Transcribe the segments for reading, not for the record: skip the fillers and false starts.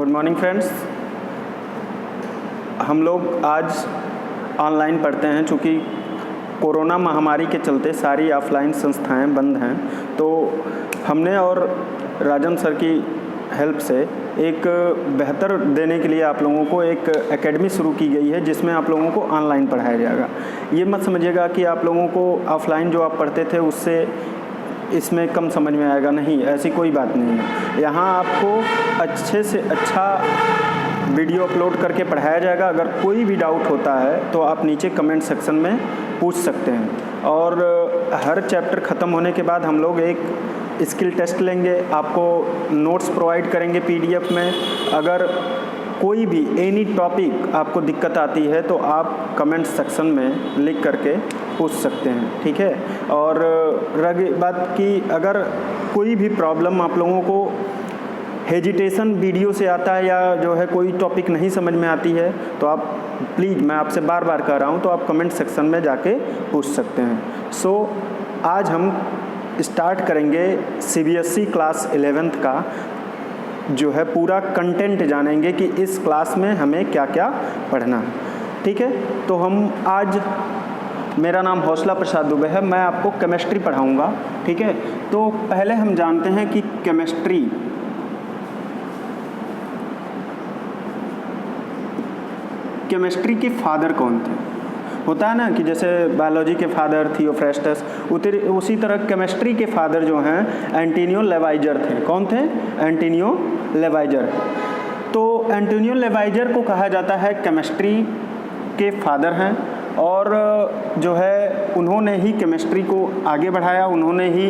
Good morning friends. हम लोग आज ऑनलाइन पढ़ते हैं, चूँकि कोरोना महामारी के चलते सारी ऑफलाइन संस्थाएं बंद हैं, तो हमने और राजन सर की हेल्प से एक बेहतर देने के लिए आप लोगों को एक एकेडमी शुरू की गई है, जिसमें आप लोगों को ऑनलाइन पढ़ाया जाएगा। ये मत समझिएगा कि आप लोगों को ऑफलाइन जो आप पढ़ते थे उससे इसमें कम समझ में आएगा, नहीं, ऐसी कोई बात नहीं है। यहाँ आपको अच्छे से अच्छा वीडियो अपलोड करके पढ़ाया जाएगा। अगर कोई भी डाउट होता है तो आप नीचे कमेंट सेक्शन में पूछ सकते हैं, और हर चैप्टर ख़त्म होने के बाद हम लोग एक स्किल टेस्ट लेंगे, आपको नोट्स प्रोवाइड करेंगे पीडीएफ में। अगर कोई भी एनी टॉपिक आपको दिक्कत आती है तो आप कमेंट सेक्शन में लिख करके पूछ सकते हैं, ठीक है। और रही बात कि अगर कोई भी प्रॉब्लम आप लोगों को हेजिटेशन वीडियो से आता है या जो है कोई टॉपिक नहीं समझ में आती है, तो आप प्लीज़, मैं आपसे बार बार कह रहा हूँ, तो आप कमेंट सेक्शन में जाके पूछ सकते हैं। सो आज हम स्टार्ट करेंगे सीबीएसई क्लास 11th का जो है पूरा कंटेंट जानेंगे कि इस क्लास में हमें क्या क्या पढ़ना है, ठीक है। तो हम आज, मेरा नाम हौसला प्रसाद दुबे है, मैं आपको केमिस्ट्री पढ़ाऊंगा, ठीक है। तो पहले हम जानते हैं कि केमिस्ट्री के फादर कौन थे। होता है ना कि जैसे बायोलॉजी के फादर थियोफ्रास्टस, उसी तरह केमिस्ट्री के फादर जो हैं एंटोनियो लेवाइजर थे। कौन थे? एंटोनियो लेवाइजर। तो एंटोनियो लेवाइजर को कहा जाता है केमिस्ट्री के फादर हैं, और जो है उन्होंने ही केमिस्ट्री को आगे बढ़ाया, उन्होंने ही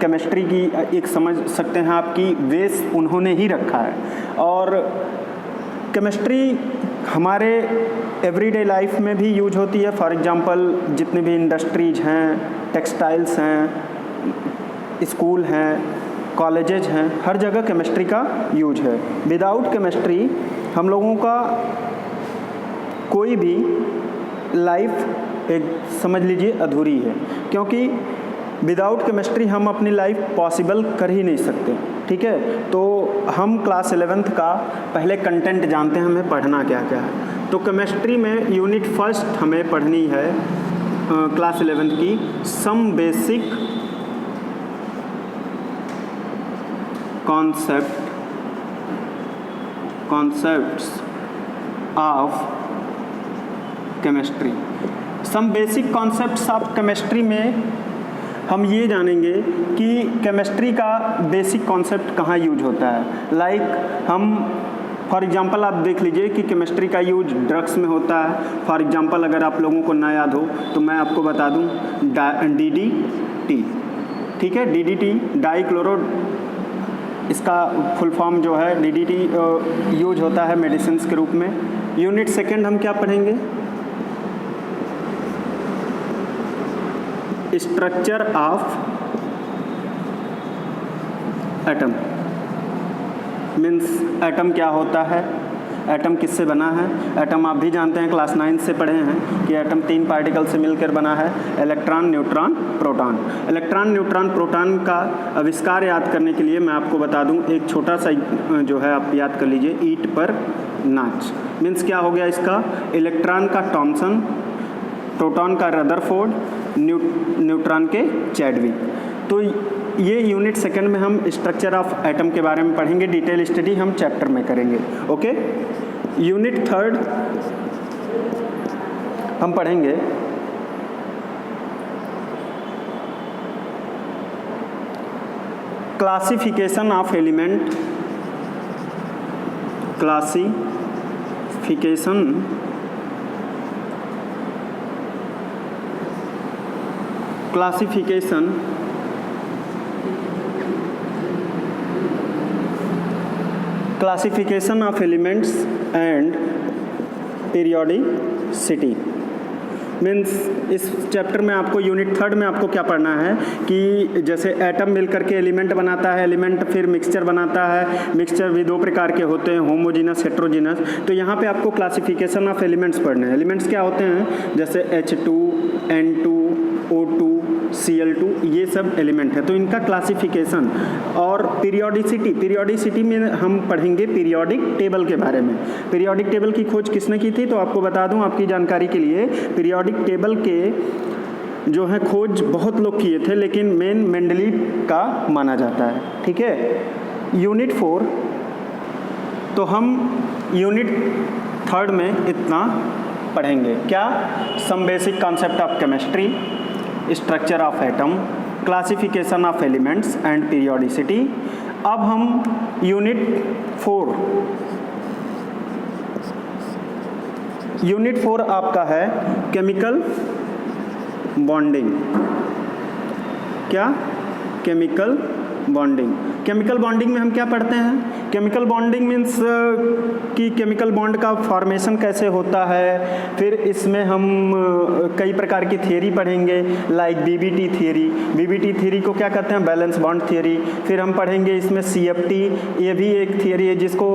केमिस्ट्री की एक, समझ सकते हैं आपकी, बेस उन्होंने ही रखा है। और केमिस्ट्री हमारे एवरीडे लाइफ में भी यूज होती है। फॉर एग्जांपल जितने भी इंडस्ट्रीज हैं, टेक्सटाइल्स हैं, स्कूल हैं, कॉलेजेज हैं, हर जगह केमिस्ट्री का यूज है। विदाउट केमिस्ट्री हम लोगों का कोई भी लाइफ एक, समझ लीजिए, अधूरी है, क्योंकि विदाउट केमिस्ट्री हम अपनी लाइफ पॉसिबल कर ही नहीं सकते, ठीक है। तो हम क्लास 11th का पहले कंटेंट जानते हैं, हमें पढ़ना क्या क्या है। तो केमिस्ट्री में यूनिट फर्स्ट हमें पढ़नी है क्लास 11th की, some basic concepts of chemistry. Some basic concepts of chemistry में हम ये जानेंगे कि केमिस्ट्री का बेसिक कॉन्सेप्ट कहाँ यूज होता है। लाइक हम, फॉर एग्जांपल आप देख लीजिए कि केमिस्ट्री का यूज ड्रग्स में होता है। फॉर एग्जांपल अगर आप लोगों को ना याद हो तो मैं आपको बता दूं, DDT, ठीक है, DDT डाइक्लोरो, इसका फुल फॉर्म जो है DDT यूज होता है मेडिसिन के रूप में। यूनिट सेकेंड हम क्या पढ़ेंगे? Structure of atom, means atom क्या होता है, एटम किससे बना है। एटम आप भी जानते हैं, क्लास 9 से पढ़े हैं कि एटम 3 पार्टिकल से मिलकर बना है, electron, neutron, proton. Electron, neutron, proton का आविष्कार याद करने के लिए मैं आपको बता दूं, एक छोटा सा जो है आप याद कर लीजिए, ईंट पर नाच। मीन्स क्या हो गया इसका? इलेक्ट्रॉन का थॉमसन, प्रोटॉन का रदरफोर्ड, न्यूट्रॉन के चैडविक। तो ये यूनिट सेकंड में हम स्ट्रक्चर ऑफ एटम के बारे में पढ़ेंगे, डिटेल स्टडी हम चैप्टर में करेंगे, ओके। यूनिट थर्ड हम पढ़ेंगे classification of element, classification of elements and periodicity. Means इस चैप्टर में आपको, यूनिट थर्ड में आपको क्या पढ़ना है कि जैसे एटम मिलकर के एलिमेंट बनाता है, एलिमेंट फिर मिक्सचर बनाता है, मिक्सचर भी 2 प्रकार के होते हैं, होमोजीनस, हेट्रोजीनस। तो यहाँ पे आपको क्लासिफिकेशन ऑफ एलिमेंट्स पढ़ने हैं। एलिमेंट्स क्या होते हैं? जैसे H2, N2, O2, Cl2, ये सब एलिमेंट है। तो इनका क्लासिफिकेशन और पीरियोडिसिटी में हम पढ़ेंगे पीरियोडिक टेबल के बारे में। पीरियोडिक टेबल की खोज किसने की थी? तो आपको बता दूं आपकी जानकारी के लिए, पीरियोडिक टेबल के जो है खोज बहुत लोग किए थे, लेकिन मेन मेंडलीव का माना जाता है। ठीक है। यूनिट 4, तो हम यूनिट 3 में इतना पढ़ेंगे। क्या? Some basic concept of chemistry, structure of atom, classification of elements and periodicity. अब हम यूनिट 4 आपका है केमिकल बॉन्डिंग। क्या? Chemical bonding. केमिकल बॉन्डिंग में हम क्या पढ़ते हैं? केमिकल बॉन्डिंग मीन्स कि केमिकल बॉन्ड का फॉर्मेशन कैसे होता है। फिर इसमें हम कई प्रकार की थियरी पढ़ेंगे, like BBT theory. BBT theory को क्या कहते हैं? Valence bond theory. फिर हम पढ़ेंगे इसमें सीएफटी, ये भी एक थियरी है जिसको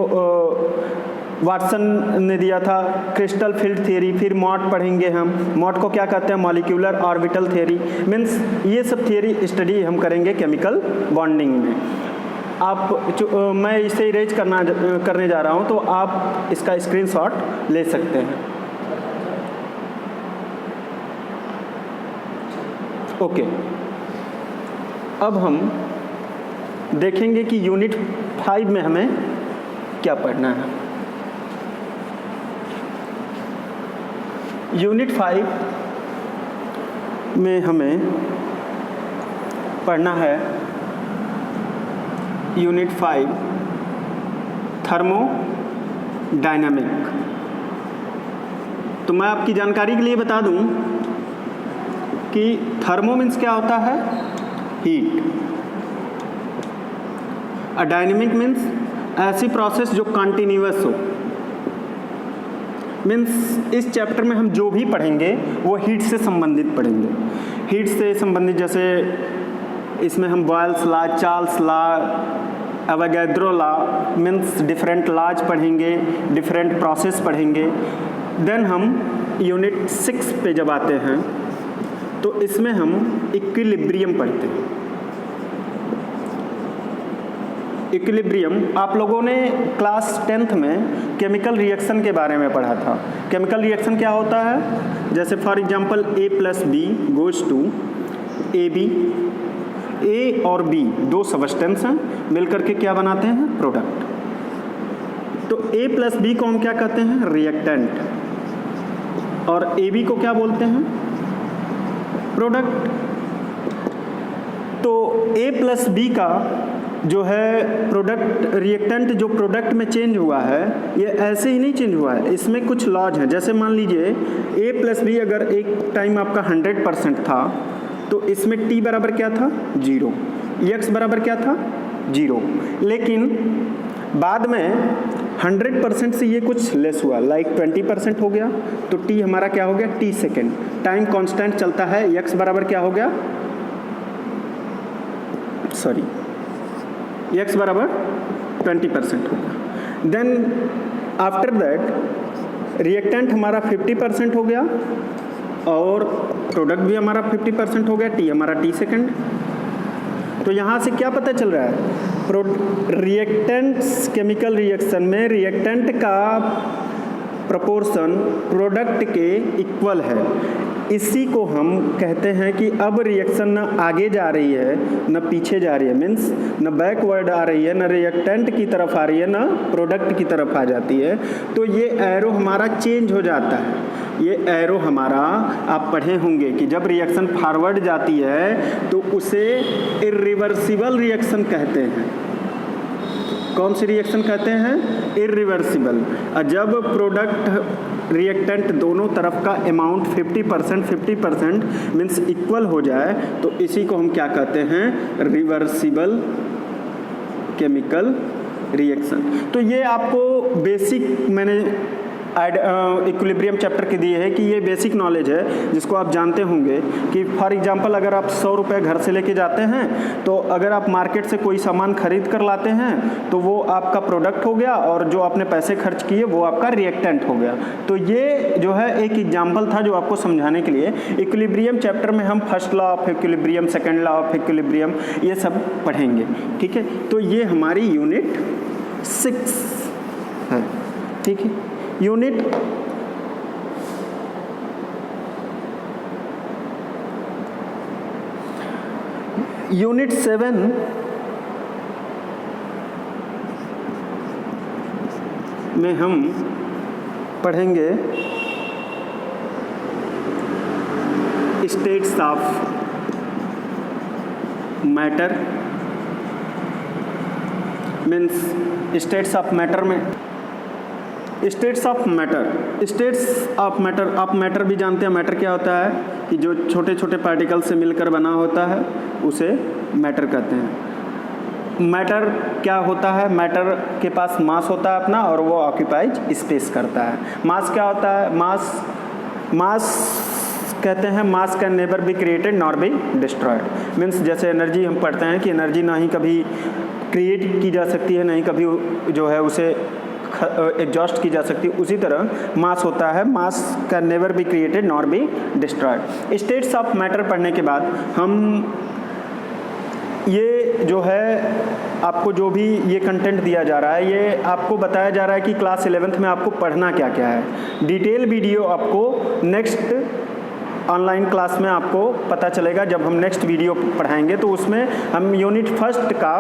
वाटसन ने दिया था, क्रिस्टल फील्ड थियरी। फिर मॉट पढ़ेंगे हम, मॉट को क्या कहते हैं? Molecular orbital theory. मीन्स ये सब थियरी स्टडी हम करेंगे केमिकल बॉन्डिंग में। मैं इसे इरेज करने जा रहा हूँ, तो आप इसका स्क्रीनशॉट ले सकते हैं। ओके, अब हम देखेंगे कि यूनिट 5 में हमें क्या पढ़ना है। यूनिट 5 में हमें पढ़ना है यूनिट 5 थर्मोडायनामिक। तो मैं आपकी जानकारी के लिए बता दूं कि थर्मो मीन्स क्या होता है? हीट। डायनामिक मीन्स ऐसी प्रोसेस जो कंटिन्यूअस हो। मीन्स इस चैप्टर में हम जो भी पढ़ेंगे वो हीट से संबंधित पढ़ेंगे। हीट से संबंधित जैसे इसमें हम Boyle's law, Charles law, Avogadro law, means different laws पढ़ेंगे, डिफरेंट प्रोसेस पढ़ेंगे। देन हम यूनिट 6 पे जब आते हैं तो इसमें हम इक्विलिब्रियम पढ़ते हैं। इक्विलिब्रियम आप लोगों ने क्लास 10th में केमिकल रिएक्शन के बारे में पढ़ा था। केमिकल रिएक्शन क्या होता है? जैसे for example A+B goes to AB। A और B दो सब्सटेंस हैं, मिलकर के क्या बनाते हैं? प्रोडक्ट। तो A+B को हम क्या कहते हैं? रिएक्टेंट। और AB को क्या बोलते हैं? प्रोडक्ट। तो A+B का जो है प्रोडक्ट रिएक्टेंट जो प्रोडक्ट में चेंज हुआ है, ये ऐसे ही नहीं चेंज हुआ है, इसमें कुछ लॉज हैं। जैसे मान लीजिए A+B अगर एक टाइम आपका 100% था, तो इसमें T बराबर क्या था? 0। X बराबर क्या था? 0। लेकिन बाद में 100% से ये कुछ लेस हुआ, लाइक 20% हो गया, तो T हमारा क्या हो गया? T second. टाइम कांस्टेंट चलता है, X बराबर क्या हो गया? X बराबर 20% होगा। देन आफ्टर दैट रिएक्टेंट हमारा 50% हो गया और प्रोडक्ट भी हमारा 50% हो गया, T हमारा T सेकेंड। तो यहाँ से क्या पता चल रहा है? रिएक्टेंट्स केमिकल रिएक्शन में रिएक्टेंट का प्रपोर्शन प्रोडक्ट के इक्वल है। इसी को हम कहते हैं कि अब रिएक्शन न आगे जा रही है न पीछे जा रही है, मीन्स न बैकवर्ड आ रही है, न रिएक्टेंट की तरफ आ रही है, न प्रोडक्ट की तरफ आ जाती है। तो ये एरो हमारा चेंज हो जाता है। ये एरो हमारा आप पढ़े होंगे कि जब रिएक्शन फॉरवर्ड जाती है तो उसे इरिवर्सिबल रिएक्शन कहते हैं। कौन सी रिएक्शन कहते हैं? इरिवर्सिबल। जब प्रोडक्ट रिएक्टेंट दोनों तरफ का अमाउंट 50% मीन्स इक्वल हो जाए तो इसी को हम क्या कहते हैं? Reversible chemical reaction. तो ये आपको बेसिक मैंने इक्विलिब्रियम चैप्टर की दी है कि ये बेसिक नॉलेज है जिसको आप जानते होंगे कि फॉर एग्जांपल अगर आप 100 रुपये घर से लेके जाते हैं तो अगर आप मार्केट से कोई सामान खरीद कर लाते हैं तो वो आपका प्रोडक्ट हो गया और जो आपने पैसे खर्च किए वो आपका रिएक्टेंट हो गया। तो ये जो है एक एग्जाम्पल था जो आपको समझाने के लिए। इक्विलिब्रियम चैप्टर में हम first law of equilibrium, second law of equilibrium ये सब पढ़ेंगे, ठीक है। तो ये हमारी यूनिट 6 है, ठीक है। यूनिट 7 में हम पढ़ेंगे states of matter. Means states of matter में स्टेट्स ऑफ मैटर आप मैटर भी जानते हैं। मैटर क्या होता है कि जो छोटे छोटे पार्टिकल से मिलकर बना होता है उसे मैटर कहते हैं। मैटर क्या होता है? मैटर के पास मास होता है अपना और वो ऑक्यूपाइज स्पेस करता है। मास क्या होता है? मास कहते हैं मास can never be created nor be destroyed. Means जैसे एनर्जी हम पढ़ते हैं कि एनर्जी ना ही कभी क्रिएट की जा सकती है, ना ही कभी जो है उसे एग्जॉस्ट की जा सकती है, उसी तरह मास होता है। मास can never be created nor be destroyed. States of matter पढ़ने के बाद हम ये जो है आपको जो भी ये कंटेंट दिया जा रहा है ये आपको बताया जा रहा है कि क्लास 11th में आपको पढ़ना क्या क्या है। डिटेल वीडियो आपको नेक्स्ट ऑनलाइन क्लास में आपको पता चलेगा। जब हम नेक्स्ट वीडियो पढ़ाएंगे तो उसमें हम यूनिट 1 का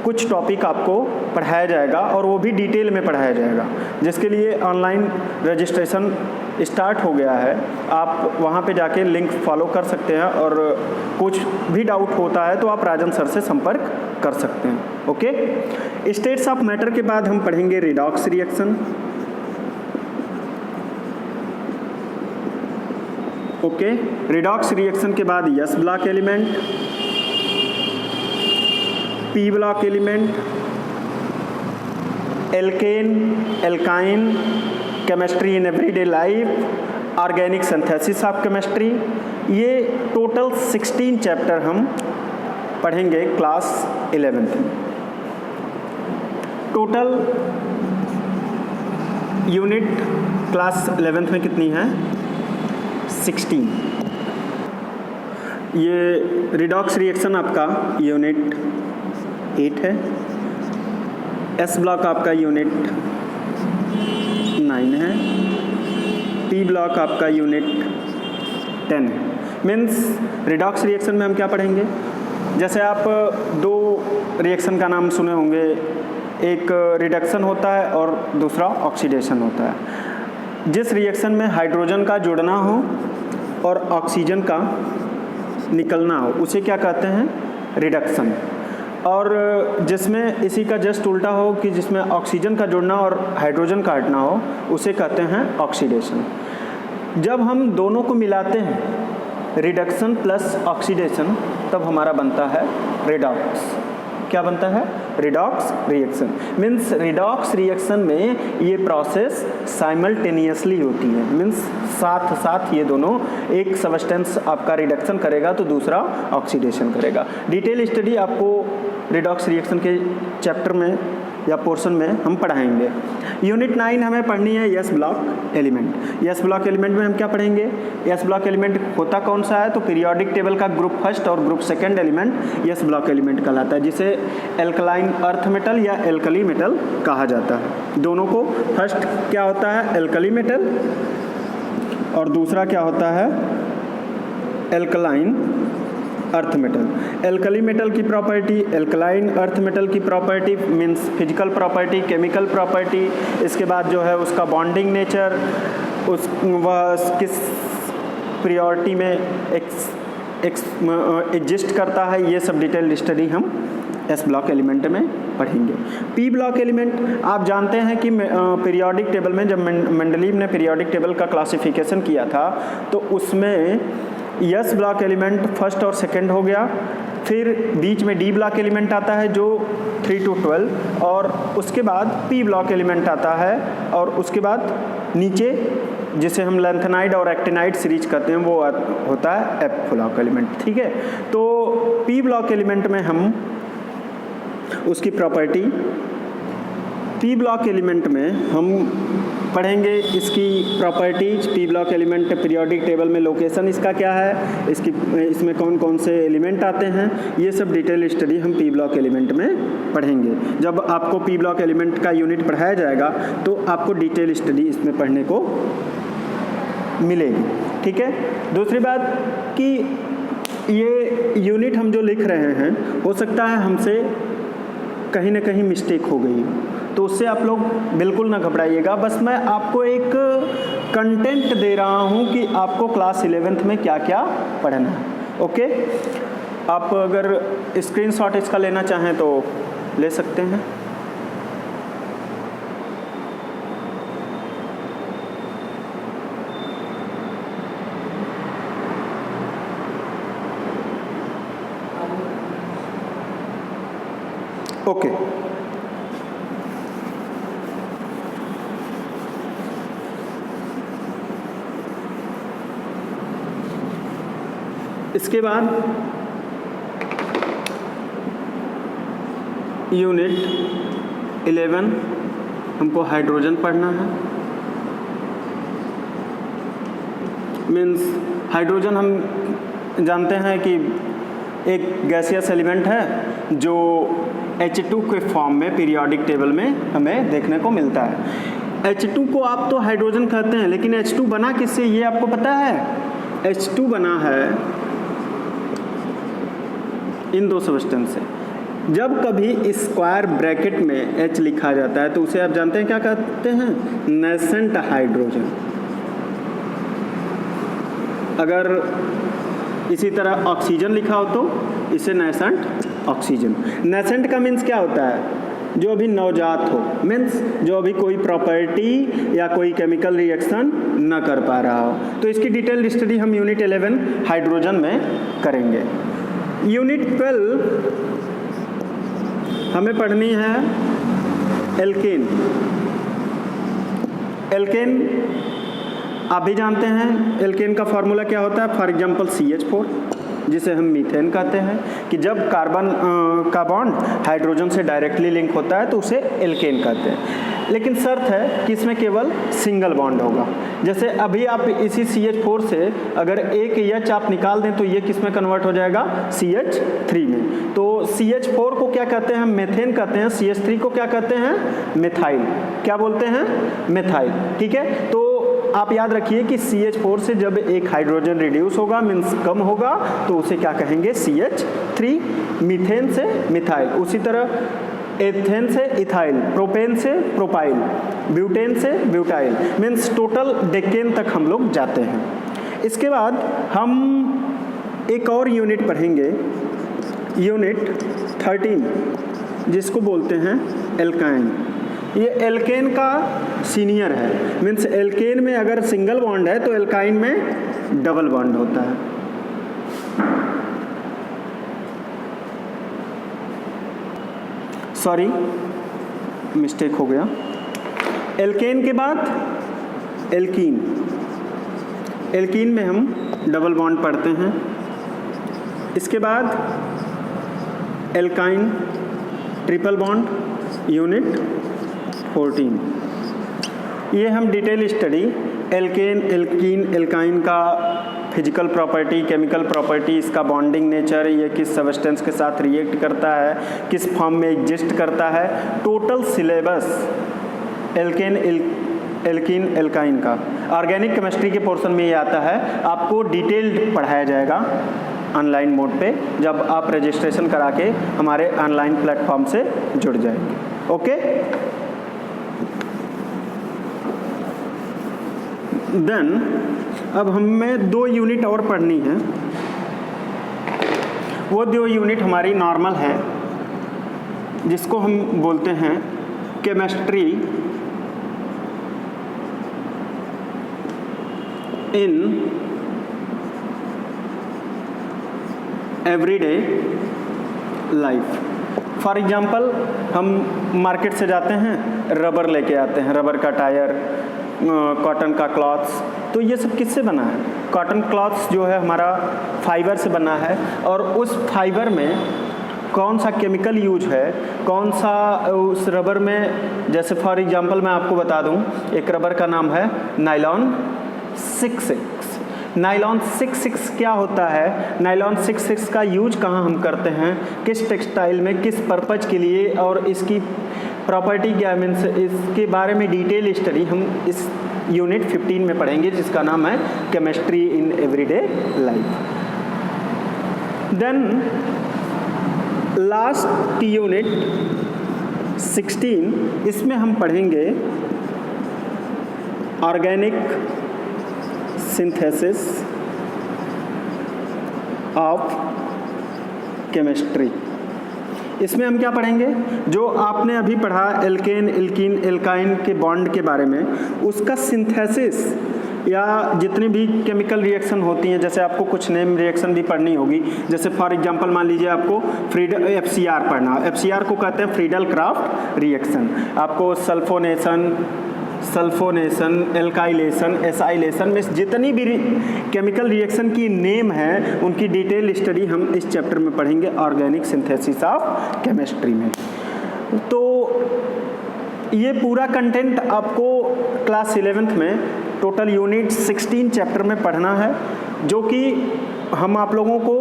कुछ टॉपिक आपको पढ़ाया जाएगा और वो भी डिटेल में पढ़ाया जाएगा, जिसके लिए ऑनलाइन रजिस्ट्रेशन स्टार्ट हो गया है। आप वहाँ पे जाके लिंक फॉलो कर सकते हैं और कुछ भी डाउट होता है तो आप राजन सर से संपर्क कर सकते हैं। ओके, स्टेट्स ऑफ मैटर के बाद हम पढ़ेंगे redox reaction. Okay, redox reaction के बाद S block element, P block element, alkane, alkyne, chemistry in everyday life, organic synthesis of chemistry. ये टोटल 16 चैप्टर हम पढ़ेंगे क्लास 11th में। टोटल यूनिट क्लास 11th में कितनी है? 16। ये रिडॉक्स रिएक्शन आपका यूनिट 8 है। एस ब्लॉक आपका यूनिट 9 है। पी ब्लॉक आपका यूनिट 10 है। मीन्स रिडॉक्स रिएक्शन में हम क्या पढ़ेंगे? जैसे आप 2 रिएक्शन का नाम सुने होंगे, एक रिडक्शन होता है और दूसरा ऑक्सीडेशन होता है। जिस रिएक्शन में हाइड्रोजन का जुड़ना हो और ऑक्सीजन का निकलना हो उसे क्या कहते हैं? रिडक्शन। और जिसमें इसी का जस्ट उल्टा हो कि जिसमें ऑक्सीजन का जुड़ना और हाइड्रोजन का हटना हो उसे कहते हैं ऑक्सीडेशन। जब हम दोनों को मिलाते हैं रिडक्शन प्लस ऑक्सीडेशन तब हमारा बनता है रिडॉक्स। क्या बनता है? Redox reaction. Means redox reaction में ये प्रोसेस साइमल्टेनियसली होती है। मीन्स साथ साथ ये दोनों, एक सब्सटेंस आपका रिडक्शन करेगा तो दूसरा ऑक्सीडेशन करेगा। डिटेल स्टडी आपको रिडॉक्स रिएक्शन के चैप्टर में या पोर्शन में हम पढ़ाएंगे। यूनिट 9 हमें पढ़नी है S block element. S block element में हम क्या पढ़ेंगे? एस ब्लॉक एलिमेंट होता कौन सा है? तो पीरियोडिक टेबल का ग्रुप फर्स्ट और group second element S block element कहलाता है, जिसे एल्कलाइन अर्थ मेटल या एल्कली मेटल कहा जाता है। दोनों को फर्स्ट क्या होता है? एल्कली मेटल और दूसरा क्या होता है? Alkaline earth metal. Alkali metal की प्रॉपर्टी, एल्कलाइन अर्थ मेटल की property means physical property, chemical property, इसके बाद जो है उसका बॉन्डिंग नेचर, वह किस प्रियोरिटी में एग्जिस्ट करता है, ये सब डिटेल स्टडी हम एस ब्लॉक एलिमेंट में पढ़ेंगे। पी ब्लॉक एलिमेंट आप जानते हैं कि पीरियोडिक टेबल में जब मेंडलीव ने पीरियोडिक टेबल का क्लासिफिकेशन किया था तो उसमें एस ब्लॉक एलिमेंट फर्स्ट और सेकंड हो गया, फिर बीच में डी ब्लॉक एलिमेंट आता है जो 3 to 12, और उसके बाद पी ब्लॉक एलिमेंट आता है, और उसके बाद नीचे जिसे हम लेंथेनाइड और एक्टिनाइड सीरीज कहते हैं वो होता है एफ ब्लॉक एलिमेंट। ठीक है, तो पी ब्लॉक एलिमेंट में हम उसकी प्रॉपर्टी, पी ब्लॉक एलिमेंट में हम पढ़ेंगे इसकी properties, P block element periodic table में लोकेशन इसका क्या है, इसमें कौन कौन से एलिमेंट आते हैं, ये सब डिटेल स्टडी हम पी ब्लॉक एलिमेंट में पढ़ेंगे। जब आपको पी ब्लॉक एलिमेंट का यूनिट पढ़ाया जाएगा तो आपको डिटेल स्टडी इसमें पढ़ने को मिलेगी। ठीक है, दूसरी बात कि ये यूनिट हम जो लिख रहे हैं हो सकता है हमसे कहीं ना कहीं मिस्टेक हो गई, तो उससे आप लोग बिल्कुल ना घबराइएगा। बस मैं आपको एक कंटेंट दे रहा हूँ कि आपको क्लास 11th में क्या क्या पढ़ना है। ओके, आप अगर स्क्रीनशॉट इसका लेना चाहें तो ले सकते हैं। ओके, इसके बाद यूनिट 11 हमको हाइड्रोजन पढ़ना है। मीन्स हाइड्रोजन हम जानते हैं कि एक गैसियस एलिमेंट है जो H2 के फॉर्म में पीरियोडिक टेबल में हमें देखने को मिलता है। H2 को आप तो हाइड्रोजन कहते हैं, लेकिन H2 बना किससे ये आपको पता है? H2 बना है इन दो सब्सटेंस से। जब कभी स्क्वायर ब्रैकेट में H लिखा जाता है तो उसे आप जानते हैं क्या कहते हैं? Nascent hydrogen. अगर इसी तरह ऑक्सीजन लिखा हो तो इसे नेसेंट ऑक्सीजन। नेसेंट का मीन्स क्या होता है? जो अभी नवजात हो, मीन्स जो अभी कोई प्रॉपर्टी या कोई केमिकल रिएक्शन न कर पा रहा हो। तो इसकी डिटेल स्टडी हम यूनिट 11 हाइड्रोजन में करेंगे। यूनिट 12 हमें पढ़नी है एल्केन। एल्केन आप भी जानते हैं, एल्केन का फार्मूला क्या होता है? फॉर एग्जांपल CH4, जिसे हम मीथेन कहते हैं, कि जब कार्बन का बॉन्ड हाइड्रोजन से डायरेक्टली लिंक होता है तो उसे एल्केन कहते हैं। लेकिन शर्त है कि इसमें केवल सिंगल बॉन्ड होगा। जैसे अभी आप इसी CH4 से अगर एक H आप निकाल दें तो ये किस में कन्वर्ट हो जाएगा? CH3 में। तो CH4 को क्या कहते हैं? मेथेन कहते हैं। CH3 को क्या कहते हैं? मिथाइल। क्या बोलते हैं? मिथाइल। ठीक है, तो आप याद रखिए कि CH4 से जब एक हाइड्रोजन रिड्यूस होगा, मीन्स कम होगा, तो उसे क्या कहेंगे? CH3। मीथेन से मिथाइल, उसी तरह एथेन से इथाइल, प्रोपेन से प्रोपाइल, ब्यूटेन से ब्यूटाइल, मीन्स टोटल डेकेन तक हम लोग जाते हैं। इसके बाद हम एक और यूनिट पढ़ेंगे, यूनिट 13, जिसको बोलते हैं एल्काइन। ये एल्केन का सीनियर है, मीन्स एल्केन में अगर सिंगल बॉन्ड है तो एल्काइन में डबल बॉन्ड होता है। सॉरी, मिस्टेक हो गया। एल्केन के बाद एल्कीन। एल्कीन में हम डबल बॉन्ड पढ़ते हैं। इसके बाद एल्काइन ट्रिपल बॉन्ड, यूनिट 14। ये हम detail study alkane, alkene, alkyne का फिजिकल प्रॉपर्टी, केमिकल प्रॉपर्टी, इसका बॉन्डिंग नेचर, ये किस सब्सटेंस के साथ रिएक्ट करता है, किस फॉर्म में एग्जिस्ट करता है, total syllabus alkane, alkene, alkyne का ऑर्गेनिक केमिस्ट्री के पोर्शन में ये आता है। आपको डिटेल्ड पढ़ाया जाएगा ऑनलाइन मोड पे, जब आप रजिस्ट्रेशन करा के हमारे ऑनलाइन प्लेटफॉर्म से जुड़ जाएंगे। ओके, देन अब हमें 2 यूनिट और पढ़नी है। वो 2 यूनिट हमारी नॉर्मल है, जिसको हम बोलते हैं chemistry in everyday life. For example हम मार्केट से जाते हैं, रबर लेके आते हैं, रबर का टायर, कॉटन का क्लॉथ्स, तो ये सब किससे बना है? कॉटन क्लॉथ्स जो है हमारा फाइबर से बना है, और उस फाइबर में कौन सा केमिकल यूज है, कौन सा उस रबर में, जैसे फॉर एग्जांपल मैं आपको बता दूं, एक रबर का नाम है नायलॉन 66। नायलॉन 66 क्या होता है? नायलॉन 66 का यूज कहाँ हम करते हैं, किस टेक्सटाइल में, किस पर्पज के लिए, और इसकी प्रॉपर्टी क्या मीन्स, इसके बारे में डिटेल स्टडी हम इस यूनिट 15 में पढ़ेंगे, जिसका नाम है chemistry in everyday life. Then last unit 16, इसमें हम पढ़ेंगे ऑर्गेनिक सिंथेसिस ऑफ केमिस्ट्री। इसमें हम क्या पढ़ेंगे? जो आपने अभी पढ़ा एल्केन, एल्कीन, एल्काइन के बॉन्ड के बारे में, उसका सिंथेसिस या जितनी भी केमिकल रिएक्शन होती हैं, जैसे आपको कुछ नेम रिएक्शन भी पढ़नी होगी, जैसे फॉर एग्जांपल मान लीजिए आपको FCR पढ़ना, FCR को कहते हैं फ्रीडल क्राफ्ट रिएक्शन। आपको सल्फोनेशन, एल्काइलेशन, एसाइलेशन में जितनी भी केमिकल रिएक्शन की नेम है, उनकी डिटेल स्टडी हम इस चैप्टर में पढ़ेंगे, ऑर्गेनिक सिंथेसिस ऑफ केमिस्ट्री में। तो ये पूरा कंटेंट आपको क्लास 11th में टोटल यूनिट 16 चैप्टर में पढ़ना है, जो कि हम आप लोगों को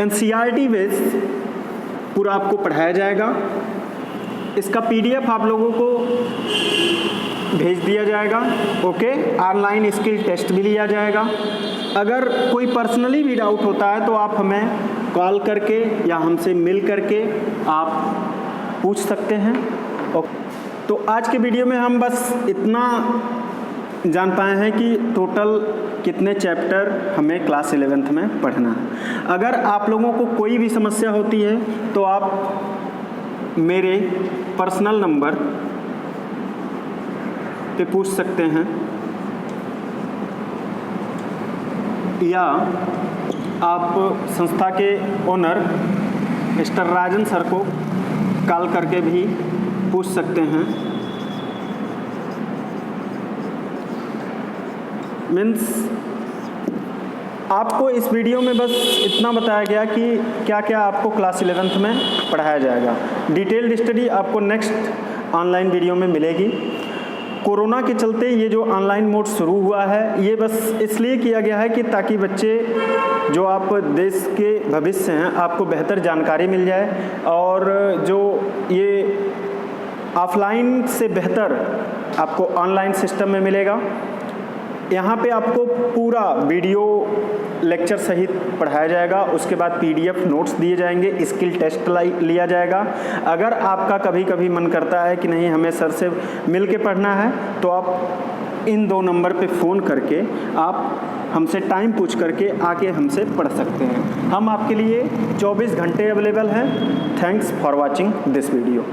NCERT बेस पूरा आपको पढ़ाया जाएगा। इसका PDF आप लोगों को भेज दिया जाएगा, ओके। ऑनलाइन स्किल टेस्ट भी लिया जाएगा। अगर कोई पर्सनली भी डाउट होता है तो आप हमें कॉल करके या हमसे मिल करके आप पूछ सकते हैं, ओके। तो आज के वीडियो में हम बस इतना जान पाए हैं कि टोटल कितने चैप्टर हमें क्लास 11th में पढ़ना है। अगर आप लोगों को कोई भी समस्या होती है तो आप मेरे पर्सनल नंबर पे पूछ सकते हैं, या आप संस्था के ओनर मिस्टर राजन सर को कॉल करके भी पूछ सकते हैं। मीन्स आपको इस वीडियो में बस इतना बताया गया कि क्या क्या आपको क्लास 11th में पढ़ाया जाएगा। डिटेल्ड स्टडी आपको नेक्स्ट ऑनलाइन वीडियो में मिलेगी। कोरोना के चलते ये जो ऑनलाइन मोड शुरू हुआ है, ये बस इसलिए किया गया है कि ताकि बच्चे जो आप देश के भविष्य हैं, आपको बेहतर जानकारी मिल जाए, और जो ये ऑफलाइन से बेहतर आपको ऑनलाइन सिस्टम में मिलेगा। यहाँ पे आपको पूरा वीडियो लेक्चर सहित पढ़ाया जाएगा, उसके बाद PDF नोट्स दिए जाएंगे, स्किल टेस्ट लिया जाएगा। अगर आपका कभी कभी मन करता है कि नहीं हमें सर से मिल के पढ़ना है, तो आप इन 2 नंबर पे फ़ोन करके आप हमसे टाइम पूछ करके आके हमसे पढ़ सकते हैं। हम आपके लिए 24 घंटे अवेलेबल हैं। Thanks for watching this video.